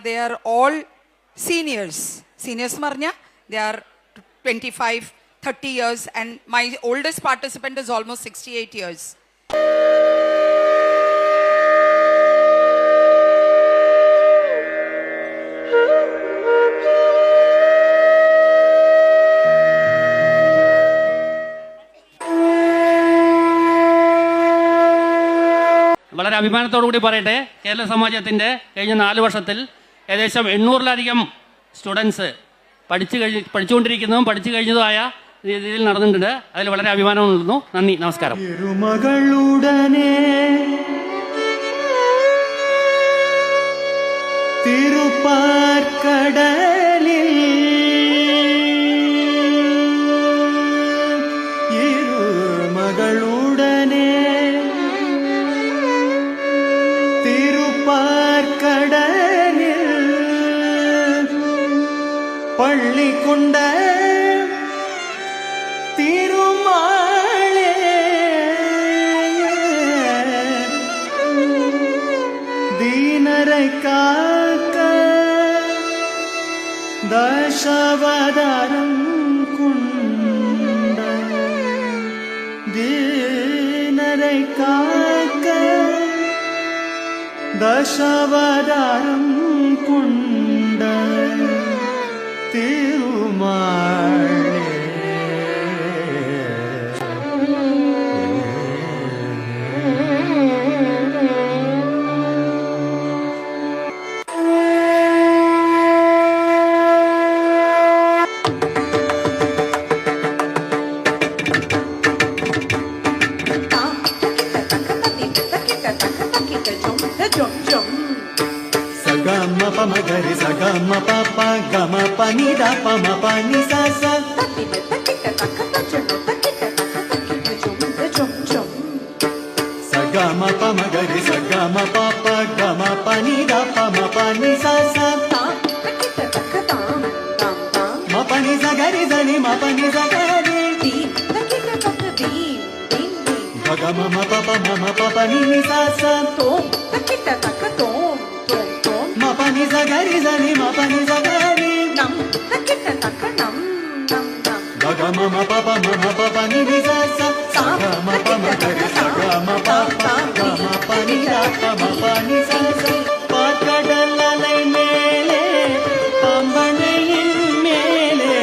they are all seniors. Seniors they are 25, 30 years, and my oldest participant is almost 68 years. വളരെ അഭിമാനത്തോടുകൂടി പറയട്ടെ, കേരള സമാജത്തിൻ്റെ കഴിഞ്ഞ 4 വർഷത്തിൽ ഏകദേശം 800-ലധികം സ്റ്റുഡൻസ് പഠിച്ചുകൊണ്ടിരിക്കുന്നതും പഠിച്ചു കഴിഞ്ഞതുമായ രീതിയിൽ നടന്നിട്ടുണ്ട്. അതിൽ വളരെ അഭിമാനമുള്ളൂ. നന്ദി, നമസ്കാരം. பள்ளி கொண்ட திருமாளே தீனரை காக்க தசாவதாரம் கொண்ட தீனரை காக்க தசாவதாரம் கொண்ட திருமாளே. Gama pa magari sa gama pa pa gama pa ni da pa ma pa ni sa sa takita takita takata chano takita takita jom jom sa gama pa magari sa gama pa pa gama pa ni da pa ma pa ni sa sa takita takata tam tam ma pa ni sa gari sa ni ma pa ni sa gari di takita takata di gama ma pa pa ni sa sa to takita takata pani zagari zani ma pani zagari nam takita takanam nam nam gaga mama papa ni ni sa sa sa ma pa ma gari sa ga ma pa pa ga ma pani da pa ma pani sa sa pakadalai mele pambanayin mele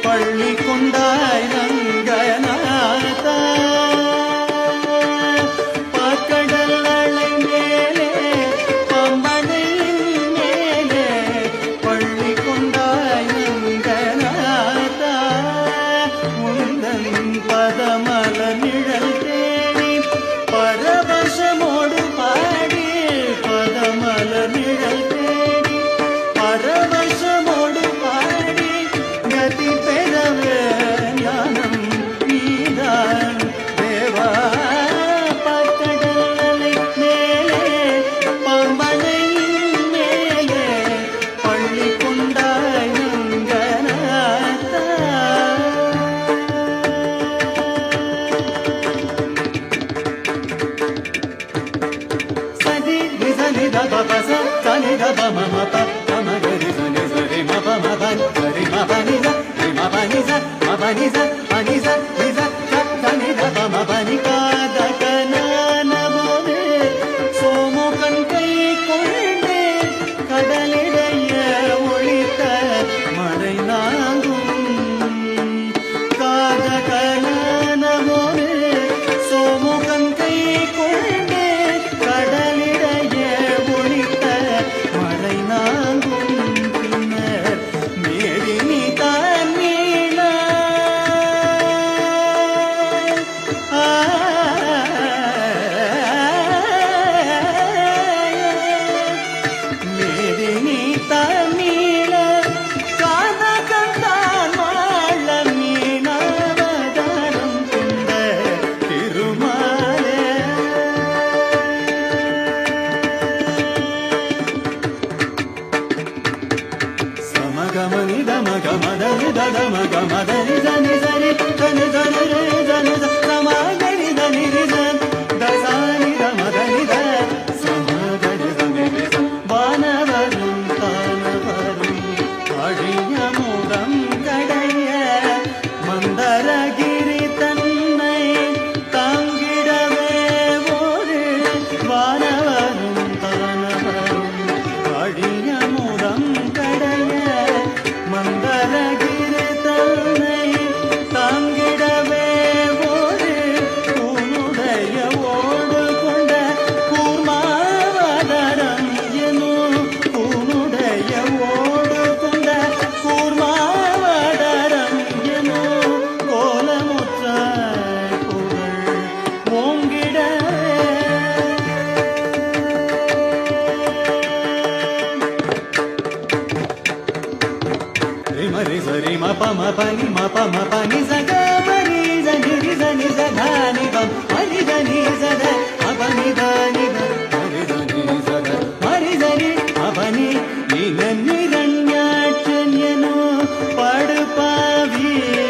palli kondai ranganatha pakadalai mele வானவர் Sari ma pa ma pa ni sa ga ma ri za ni za ni za dha ni pa ma ri za ni za dha ma pa ni da ni da ma ri za ni za dha ma ri za ni ma pa ni நிரண்யாட்சன்யனோ படுபாவியே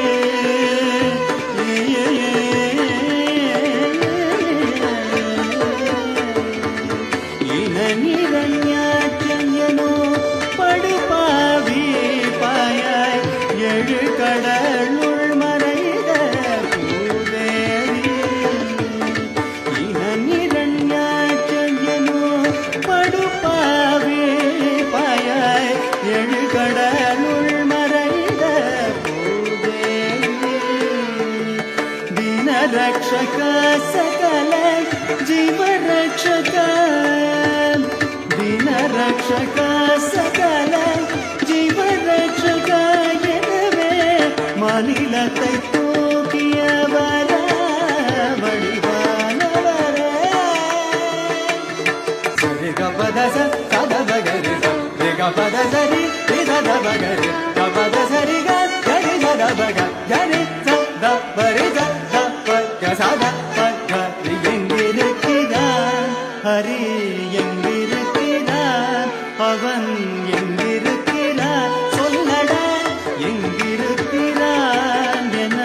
நிரண்யாட்சன்யனோ படுபாவி பாயாய் எழு கடலுள் மறைத பூதேவி நிரண்யாட்சன்யனோ படுபாவி பாயாய் எழு கடலுள் மறைத பூதேவி தின ரக்ஷக சகல ஜீவ ரக்ஷக தின ரக்ஷக சகல ஜீவ ரக்ஷக எனவே மாநிலத்தை தூக்கியவர வடிவானவர சரி கபத சதபகரி கபத சரி சதபகரி கபத சரி கரி சதபக கரி சதபரி சதபக சதபகரி எங்கிருக்கிறான் ஹரி எங்கிருக்கிறான் அவன் எங்கிருக்கிறான் சொல்லடா எங்கிருக்கிறான் என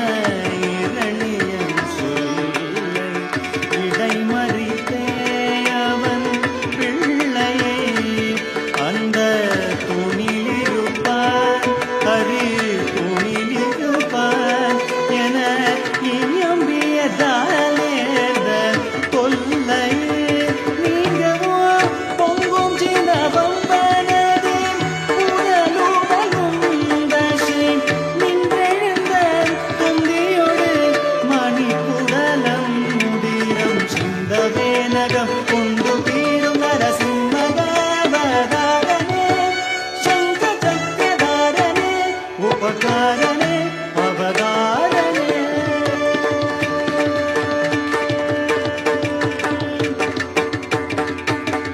இரணியன் சொல்லை இடைமறித்தே அவன் பிள்ளையை அந்த துணிலிருப்பான் ஹரி துணிலிருப்பான் என இயம்பியதாலே தொல்லை நீங்கவோ பொங்கும் சினவம் பனதின் புனலுடலும் தசை நின்றெழுந்த தொந்தியோடு மணிக்குடலம் முதிரம் சிந்தவே நகம் கொண்டு தீரும் நரசிம்மகாவதாரனே சங்க சக்கரதாரனே உபகாரனே அவதாரனே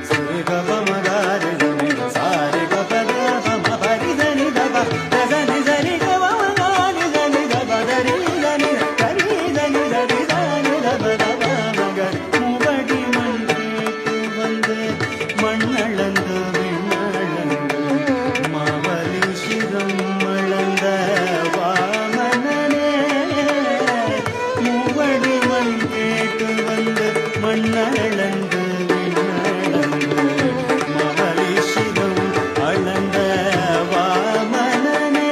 சரி கப மகாரி தனி சாரி கப தப மபரி தனி தப தனி சரி கப மகாரி தனி தப தரி தனி கரி தனி தரி தனி தப தப மகர் மூவடி மண் கேட்டு வந்து மண்ணளந்து விண்ணளந்து மாவலி சிரம் அளந்த வாமனனே மூவடி மண் கேட்டு வந்து மண்ணளந்து விண்ணளந்து மாவலி சிரம் அளந்த வாமனனே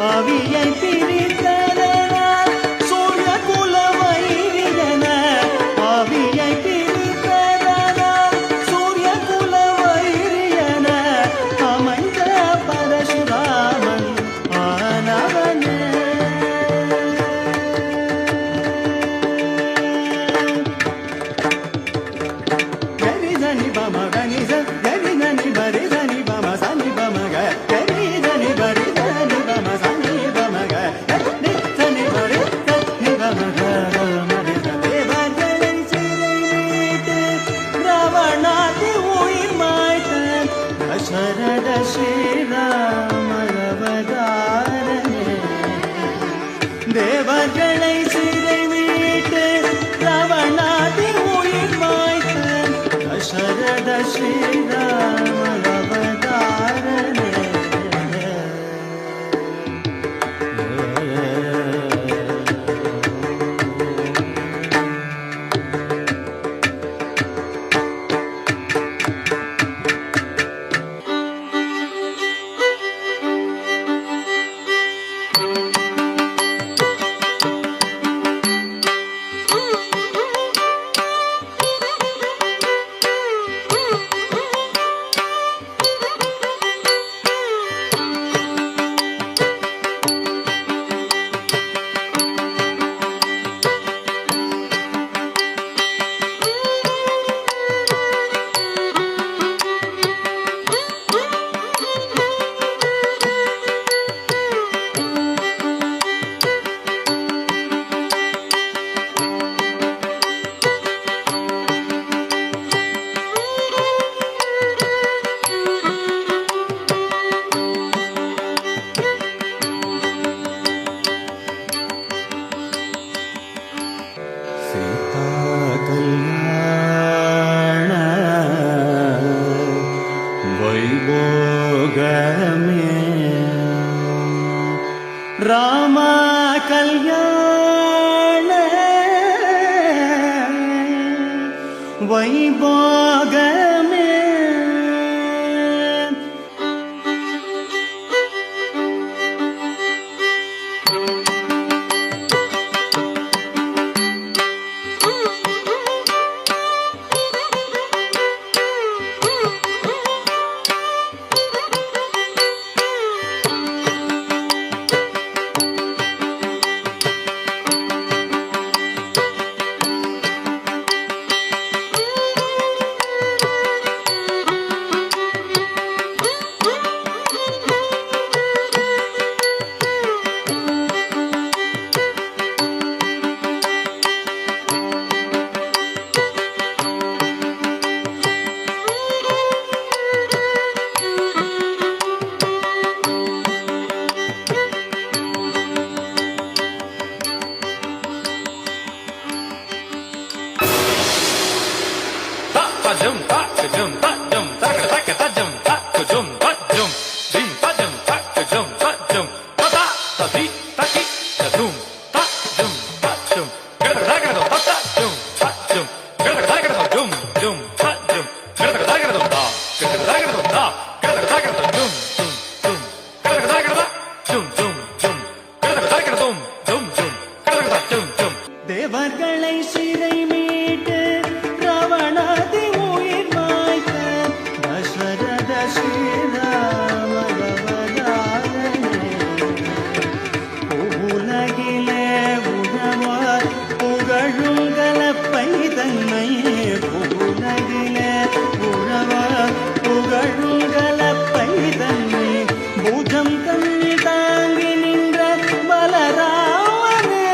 அவியை பிரித்ததனால் சூரிய குலவைரியன அவியை பிரித்ததனால் சூரிய குலவைரியன அமைந்த பரசுராமன் ஆனவனே கரி தனி பம கனி கரி தனி பரி தனி பம சனி பம கரி தனி பரி தனி பம சனி பம கரி தனி பரி தனி பம கரி தேவர்களை சிறை மீட்டு ராவணாதி உயிர் மாய்த்த தசரத ஸ்ரீராமரவதாரனே தேவர்களை சிறை மீட்டு ராவணாதி உயிர் மாய்த்த தசரத ஸ்ரீராமரவதாரனே ராம கல்யாண வைபோகமே தேவர்களை சிறை மீட்டு ராவணாதி உயிர் மாய்த்த தசரத ஸ்ரீராமரவதாரனே உலகிலே உணவார் புகழும் கலப்பை தன்னை உலகிலே உணவார் புகழும் கலப்பை தன்னை பூஜம் தன்னை தாங்கி நின்ற மலராவனே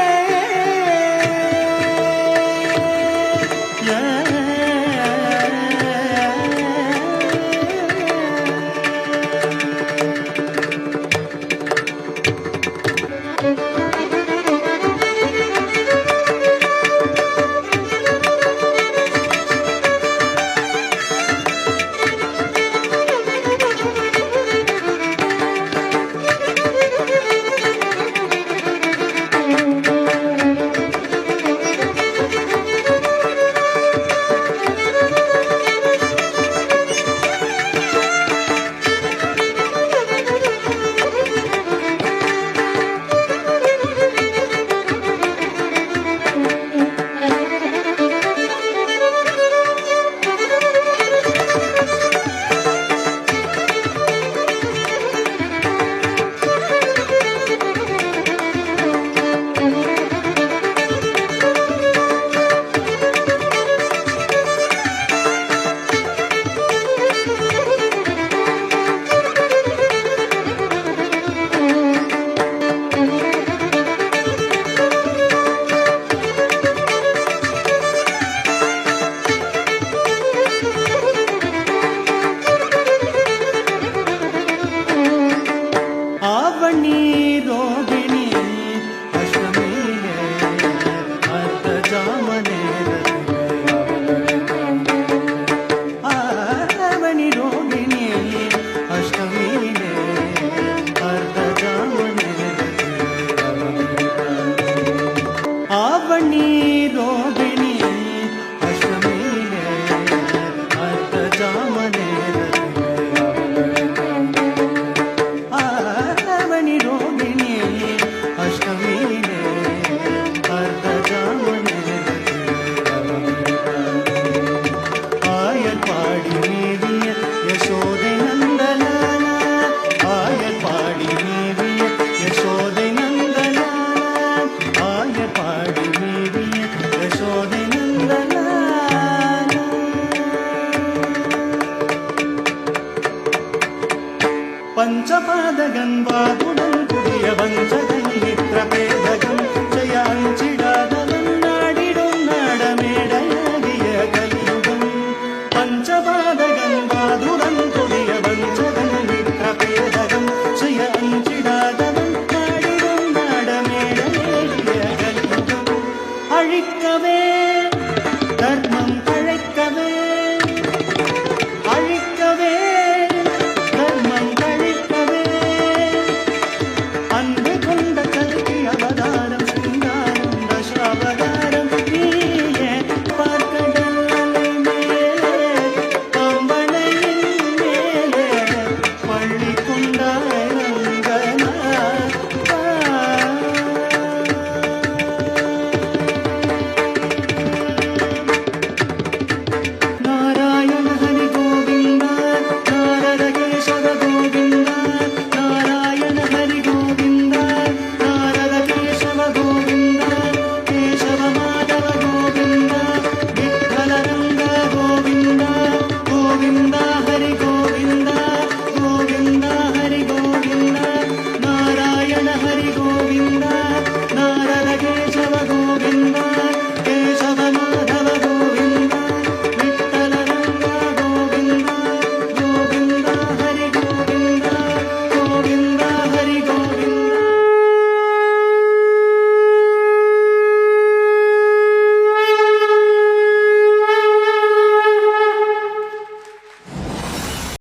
பஞ்சபாதகன் வாகுடன் புதிய வஞ்சகன் மித்திர பேத